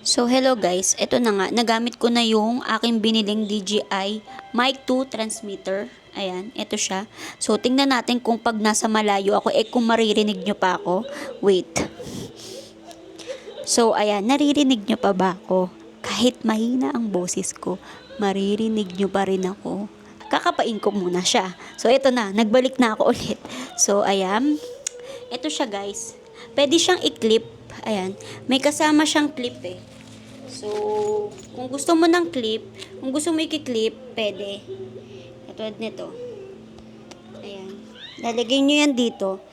So hello guys, eto na nga, nagamit ko na yung aking biniling DJI Mic 2 transmitter. Ayan, eto siya. So tingnan natin kung pag nasa malayo ako, kung maririnig nyo pa ako. Wait. So ayan, naririnig nyo pa ba ako? Kahit mahina ang boses ko, maririnig nyo pa rin ako. Kakapain ko muna siya. So eto na, nagbalik na ako ulit. So ayan, eto siya guys. Pwede siyang i-clip. Ayan, may kasama siyang clip eh. So, kung gusto mo ng clip, kung gusto mo i-clip, pwede. Katulad nito. Ayan. Lalagay nyo yan dito.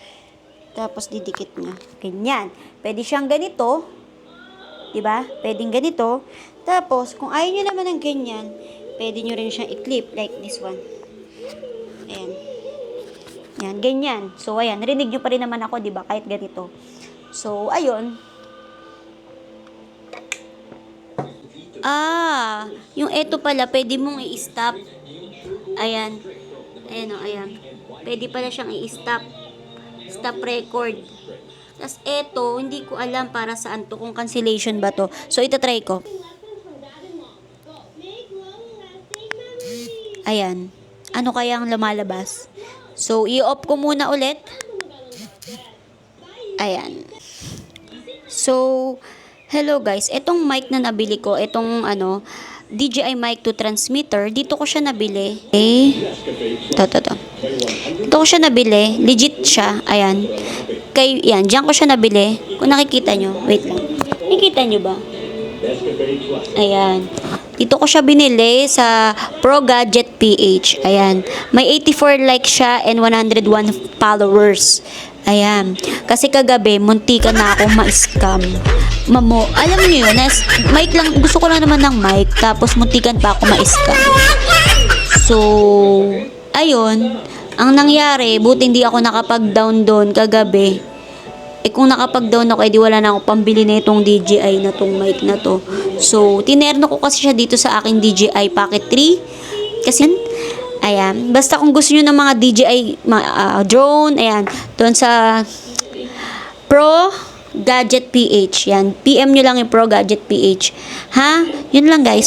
Tapos didikit nyo. Ganyan. Pwede siyang ganito. Diba? Pwedeng ganito. Tapos, kung ayaw nyo naman ng ganyan, pwede nyo rin siyang i-clip. Like this one. Ayan. Ayan, ganyan. So, ayan. Narinig nyo pa rin naman ako, diba? Kahit ganito. So, ayun. Yung eto pala, pwede mong i-stop. Ayan. Ayan o, ayan. Pwede pala siyang i-stop. Stop record. Tapos eto, hindi ko alam para saan to, kung cancellation ba to. So, itatry ko. Ayan. Ano kaya ang lumalabas? So, i-off ko muna ulit. Ayan. So, hello guys, etong mic na nabili ko, etong DJI Mic 2 transmitter, dito ko siya nabili. Dito ko siya nabili, legit siya, ayan. Yan, diyan ko siya nabili. Kung nakikita nyo, wait lang. Nakikita nyo ba? Ayan. Dito ko siya binili sa Pro Gadget PH. Ayan. May 84 likes siya and 101 followers. Ayan. Kasi kagabi, muntika na akong ma-scam. Mamo, alam niyo yun, mic lang, gusto ko lang naman ng mic, tapos muntikan pa ako ma-scam. So, ayun, ang nangyari, buti hindi ako nakapag-down doon kagabi. Kung nakapag-down ako, edi wala na akong pambili na itong DJI na itong mic na to. So, tinerno ko kasi siya dito sa aking DJI Pocket 3. Kasi, ayan, basta kung gusto nyo ng mga DJI drone, ayan, doon sa Pro Gadget PH, yan, PM nyo lang yung Pro Gadget PH. Ha? Yun lang guys.